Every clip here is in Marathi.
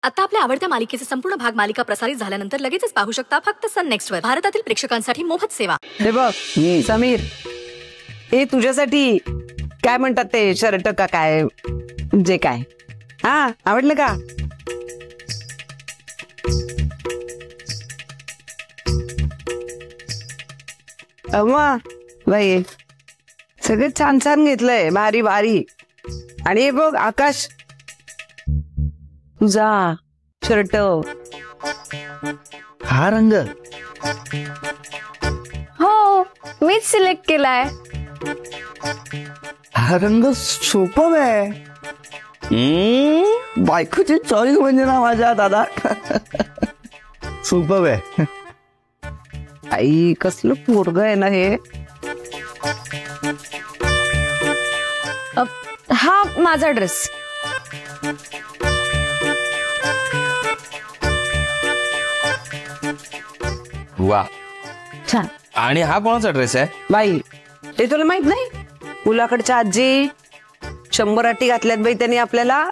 आता आपल्या आवडत्या मालिकेचे संपूर्ण भाग मालिका प्रसारित झाल्यानंतर लगेचच पाहू शकता फक्त सन नेक्स्ट वर. भारतातील प्रेक्षकांसाठी मोफत सेवा. हे बघ समीर, हे तुझ्यासाठी काय म्हणतात ते शर्ट का काय जे काय, हा आवडलं का? अम्मा बाई सगळे छान छान घेतलंय, भारी भारी. आणि हे बघ आकाश, तुझा शर्ट हा रंग हो मीच सिलेक्ट केलाय. हा रंग सुपर्ब आहे. बायकोची चॉईस म्हणजे ना माझ्या दादा सुपर्ब आहे. आई कसलं पोरग आहे ना हे. हा माझा ड्रेस. वा छान. आणि हा कोणाचा ड्रेस आहे बाई? हे तुला माहित नाही? मुलाकडच्या आजी 100 अटी घातल्यात बाई त्यांनी आपल्याला.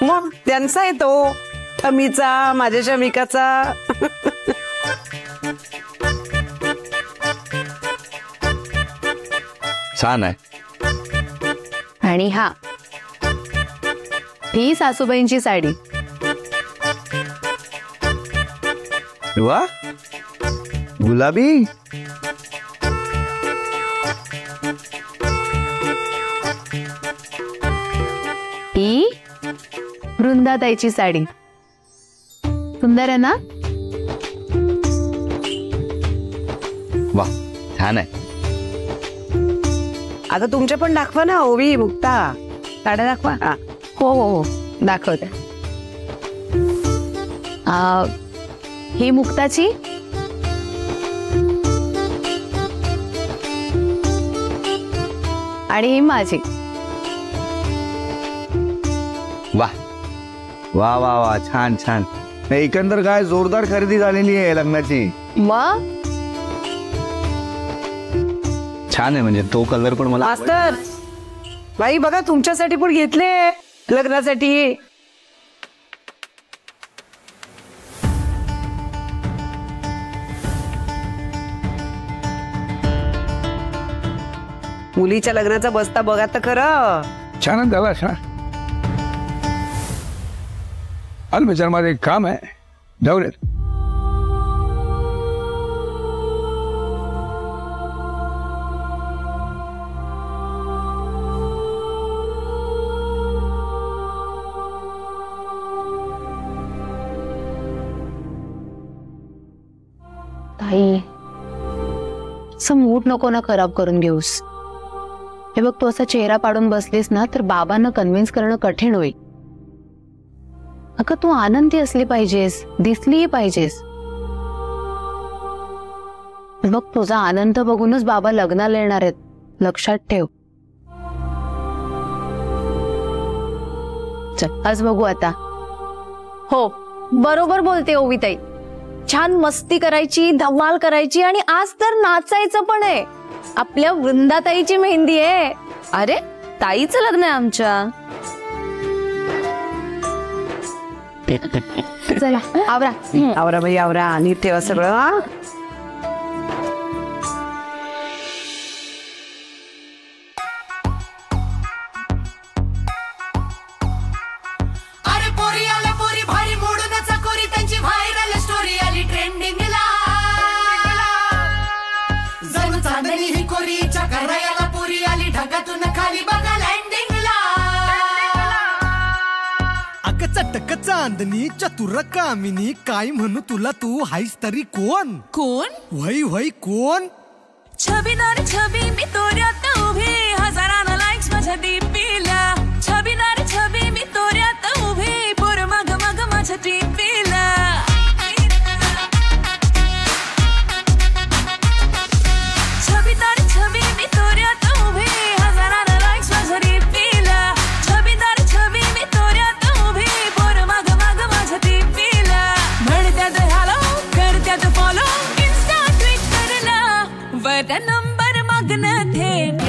मग त्यांचा आहे तो ठमीचा, माझ्या शमिकाचा. छान आहे. आणि हा ही सासूबाईंची साडी. वा गुलाबी. ही वृंदाताईची साडी. सुंदर आहे ना? वा छान आहे. आता तुमच्या पण दाखवा ना ओवी, मुक्ता साड्या दाखवा. हो हो हो दाखवते. ही मुक्ताची. आणि ही माझी. वा वा वा वा छान छान. एकंदर काय जोरदार खरेदी झालेली आहे लग्नाची. मग छान आहे. म्हणजे तो कलर पण मला मास्तर बाई बघा तुमच्यासाठी पण घेतले लग्नासाठी. मुलीच्या लग्नाचा बस्ता बघा तर खरं. छान झाला छान. अरे बिचार माझं एक काम आहे, जाऊ रे. ताई असं मूड नको ना खराब करून घेऊस. हे बघ तू असा चेहरा पाडून बसलीस ना तर बाबांना कन्व्हिन्स करणं कठीण होईल. अगं तू आनंदी असली पाहिजेस, दिसलीही पाहिजेस. बघ तुझा आनंद बघूनच बाबा लग्नाला येणार आहेत, लक्षात ठेव. चल आज बघू आता. हो बरोबर बोलते ओवीताई. छान मस्ती करायची, धमाल करायची आणि आज तर नाचायचं पण आहे. आपल्या वृंदाताईची मेहंदी आहे. अरे ताईचं लग्न आहे आमच्या. चला आवरा. आवरा बाई आवरा. आणि ठेवा सगळं. चटक चांदणी चतुर कामिनी काय म्हणू तुला, तू हायस तरी कोण? कोण? वही वही कोण? छबीदार छबी मी तोऱ्यात उभी, हजारानं लाईक्स माझ्या डीपीला. छबीदार छबी मी तोऱ्यात उभी, पोर मग मग माझ्या डीपीला. छबीदार छबी मी तोऱ्यात उभी, हजारानं लाईक्स माझ्या डीपीला. छबीदार छबी मी तोऱ्यात उभी, पोर मग मग माझ्या डीपीला. म्हणत्यात हॅलो करत्यात फॉलो, इन्स्टा ट्विटरला वर नंबर मागणं थेट.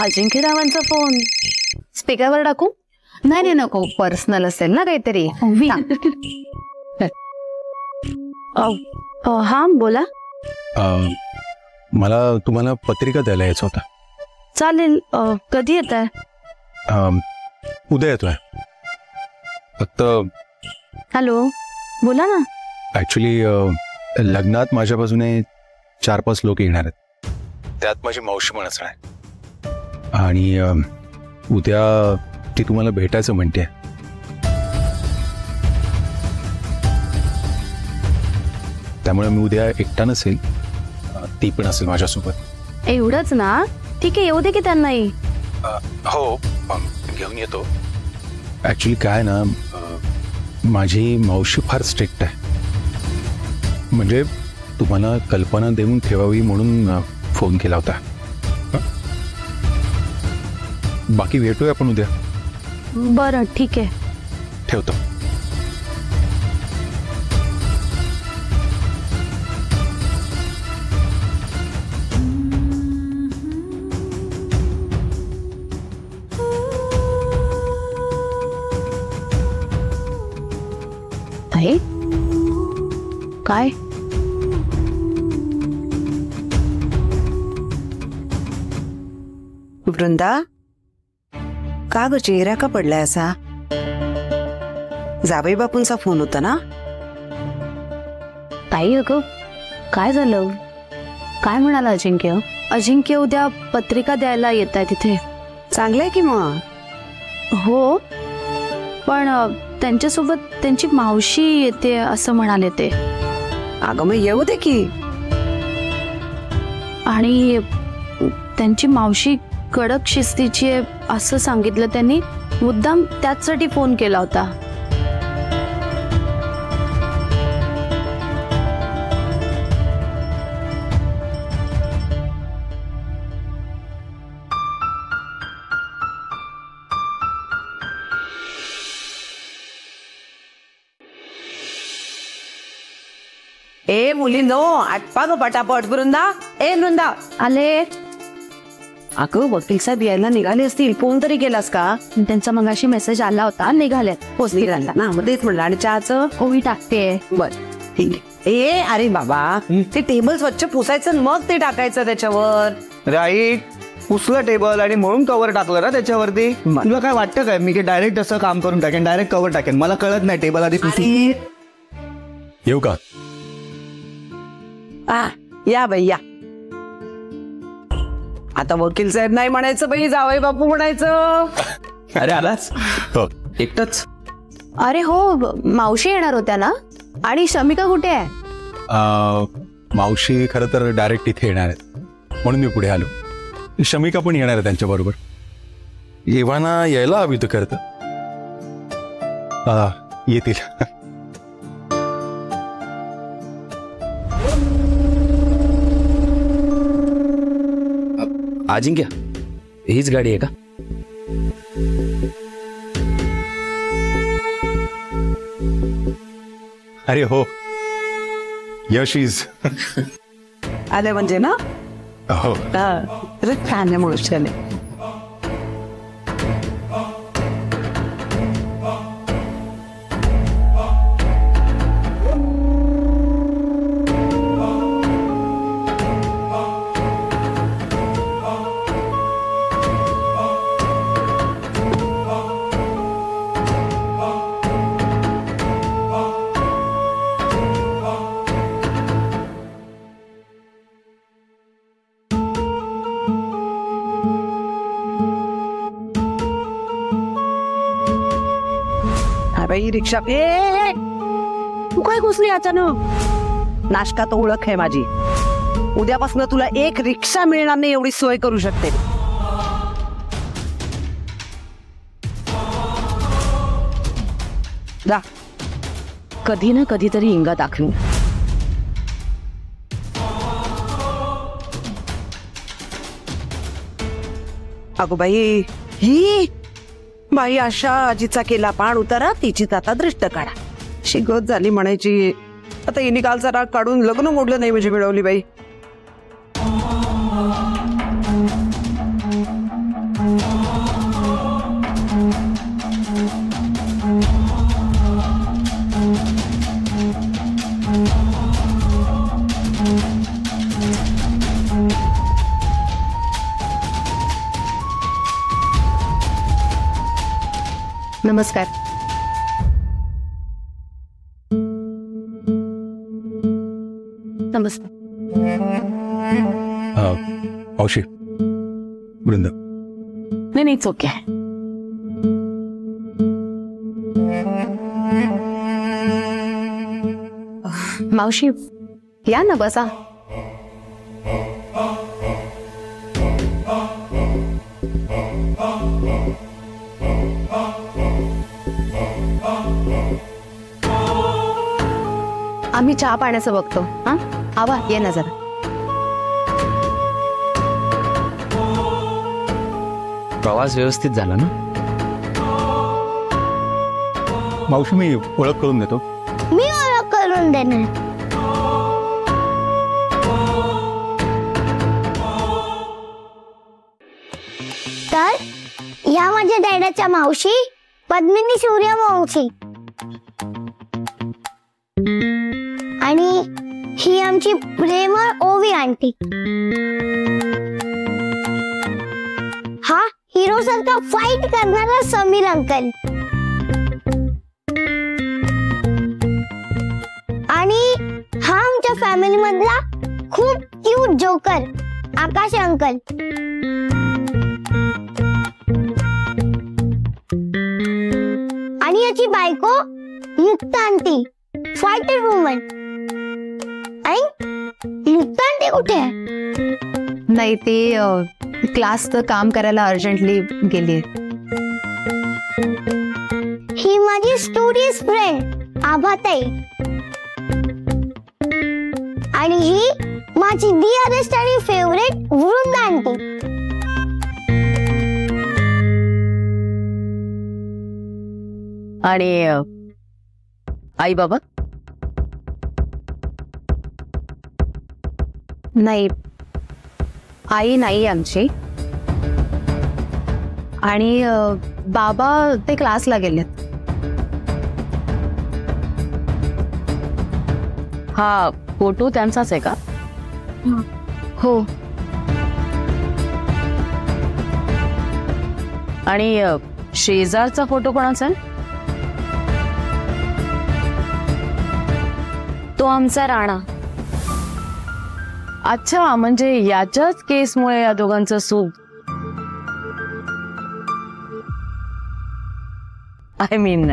अजिंक्यरावांचा फोन स्पीकरवर टाकू? नाही नाही नको, पर्सनल असेल ना काहीतरी. हा बोला. मला तुम्हाला पत्रिका द्यायला यायचं होतं. चालेल. कधी येत आहे? उद्या येतोय. फक्त हॅलो, बोला ना. ऍक्च्युली लग्नात माझ्या बाजूने 4-5 लोक येणार आहेत. त्यात माझी मावशी पण असणार आहे. आणि उद्या ती तुम्हाला भेटायचं म्हणते. त्यामुळे मी उद्या एकटा नसेल, ती पण असेल माझ्यासोबत. एवढंच ना? ठीक आहे, येऊ दे की त्यांनाही. हो, घेऊन येतो. ऍक्च्युली काय ना, माझी मावशी फार स्ट्रिक्ट आहे. म्हणजे तुम्हाला कल्पना देऊन ठेवावी म्हणून फोन केला होता. बाकी भेटूया आपण उद्या. बरं ठीक आहे, ठेवतो. ताई काय? वृंदा, का ग चेहरा का पडलाय असा? जावई बापूंचा फोन होता ना? ताई अगं काय झालं? काय म्हणाला अजिंक्य? अजिंक्य उद्या पत्रिका द्यायला येत आहे तिथे. चांगलंय की मग. हो, पण त्यांच्यासोबत त्यांची मावशी येते असं म्हणाले ते. अगं मग येऊ दे की. आणि त्यांची मावशी कडक शिस्तीची आहे असं सांगितलं त्यांनी. मुद्दाम त्याचसाठी फोन केला होता. ए मुलींनो, आटपा ग पटापट. वृंदा, ए वृंदा. आले. अगं वकील साहेब यायला निघाले असतील. फोन तरी केलास का? त्यांचा मगाशी मेसेज आला होता, निघाल्यात. पोच निघाला ना, मग तेच म्हणलं. आणि चहाचं ओवी टाकते. बर ठीक आहे. ए अरे बाबा, ते टेबल स्वच्छ पुसायचं मग ते टाकायचं त्याच्यावर. राईट, पुसलं टेबल आणि म्हणून कव्हर टाकलं ना त्याच्यावरती. तुला काय वाटतं काय मी डायरेक्ट असं काम करून टाकेन, डायरेक्ट कव्हर टाकेन? मला कळत नाही टेबल आधी पुसून. येऊ का? या बाई या. आता वकील साहेब नाही म्हणायचं बाई, जावई बापू म्हणायचं. अरे आलास? हो. एकटाच? अरे हो, मावशी येणार होत्या ना. आणि शमिका कुठे आहे? मावशी खरं तर डायरेक्ट इथे येणार आहेत म्हणून मी पुढे आलो. शमिका पण येणार आहे त्यांच्या बरोबर. येवाना यायला हवी तर खरं तर येतील. अजिंक्य, हीच गाडी आहे का? अरे हो, यश इज. आले म्हणजे ना? हो. छान आहे म्हणून. बाई रिक्षा. तू काय घुसली अचानक? नाश्ता तर ओळख आहे माझी. उद्यापासून तुला एक रिक्षा मिळणार नाही एवढी सोय करू शकते. जा, कधी ना कधीतरी इंगा दाखवू. अगो बाई, ही बाई आशा आजीचा केला पाण उतारा, तिची आता दृष्ट काढा. शिगत झाली म्हणायची. आता हिने कालचा राग काढून लग्न मोडलं नाही म्हणजे मिळवली बाई. नमस्कार. नमस्कार. मावशी वृंदा. नाही इट्स ओके. मावशी या ना, बसा. आम्ही चहा पाण्याचं बघतो. हा आवा, ये ना जरा. प्रवास व्यवस्थित झाला ना? मावशी मी ओळख करून देतो. मी ओळख करून देणार. तर या माझ्या डॅडाच्या मावशी पद्मिनी सूर्यवंशी आणि ही आमची प्रेमळ ओवी आंटी. हा हिरो सारखा फाईट करणारा समीर अंकल. आणि हा आमच्या फॅमिली मधला खूप क्यूट जोकर आकाश अंकल. आणि याची बायको मुक्ता आंटी, फायटर वुमन. आणि मुक्ता आंटी कुठे आहे? नाही, ते क्लासचं काम करायला अर्जंटली गेली. ही माझी स्टुडियस फ्रेंड आभाताई. आणि ही माझी डिअरेस्ट आणि फेवरेट वृंदा आंटी. आणि आई बाबा? नाही, आई नाही आमची. आणि बाबा ते क्लासला गेलेत. हा फोटो त्यांचाच आहे का? हो. आणि शेजारचा फोटो कोणाचा आहे? तो आमचा राणा. अच्छा, म्हणजे याच्याच केसमुळे या दोघांचं सूप. आय मीन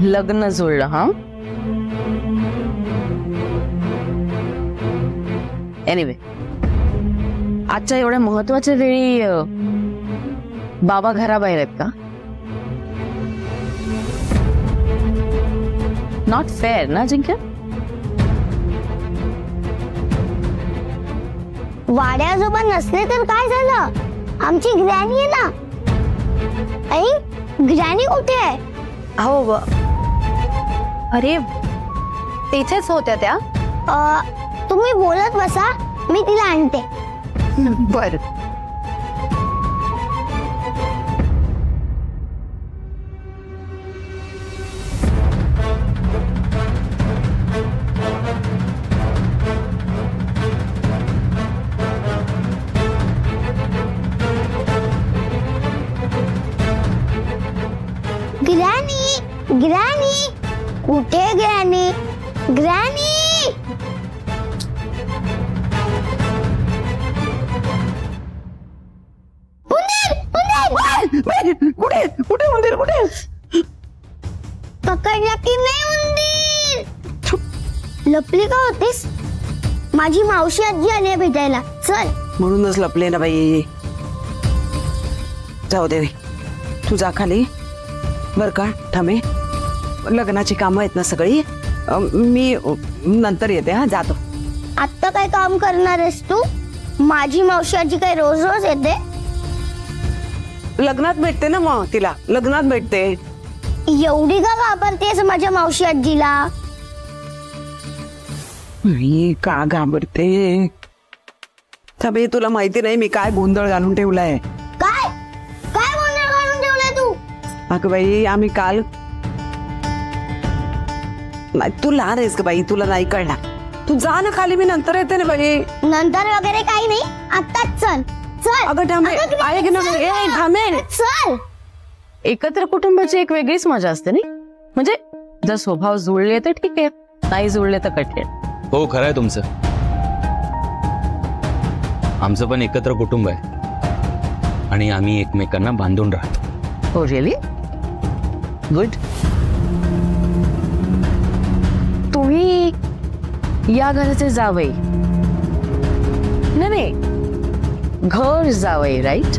लग्न जुळलं. हा एनिवे, आजच्या एवढ्या महत्वाच्या वेळी बाबा घराबाहेर आहेत का? नॉट फेअर ना जिंक्या? वाड्याजोबा नसले तर काय झालं? आमची ग्रॅनी आहे ना. आई ग्रॅनी कुठे आहे? हो, अरे तिथेच होत्या त्या. तुम्ही बोलत बसा, मी तिला आणते. बर. ग्रॅनी, ग्रॅनी कुठे? Granny, granny. कुठे कुठे उंदीर? कुठे पकडला की नाही उंदीर? लपली का होतीस? माझी मावशी आजी आली भेटायला. चल. म्हणूनच लपले ना बाई. जाऊ दे, तू जा खाली बर का. थांबे, लग्नाची कामं आहेत ना सगळी. मी नंतर येते. हा जातो. आता काय काम करणार आहेस तू? माझी मावशी आजी काय रोज रोज येते? लग्नात भेटते ना, मग तिला लग्नात भेटते. एवढी का घाबरतेस माझ्या मावशी आजीला? मी का घाबरते? थांबे, तुला माहिती नाही मी काय गोंधळ घालून ठेवलाय. काय काय गोंधळ घालून ठेवलाय तू? अगं बाई, आम्ही काल. नाही, तू लहान आहेस ग बाई, तुला नाही कळणार. तू जा ना खाली, मी नंतर येते ना बाई. नंतर वगैरे काही नाही, आत्ताच चल. चल. अगं थांबे, ऐक ना. थांबे. चल. एकत्र कुटुंबाची एक वेगळीच मजा असते नाही. म्हणजे जर स्वभाव जुळले तर ठीक आहे, नाही जुळले तर कठीण. हो खरं आहे तुमचं. आमचं पण एकत्र कुटुंब आहे आणि आम्ही एकमेकांना बांधून राहतो. हो रिअली गुड. तुम्ही या घराचे जावई नाही, घर जावई राईट?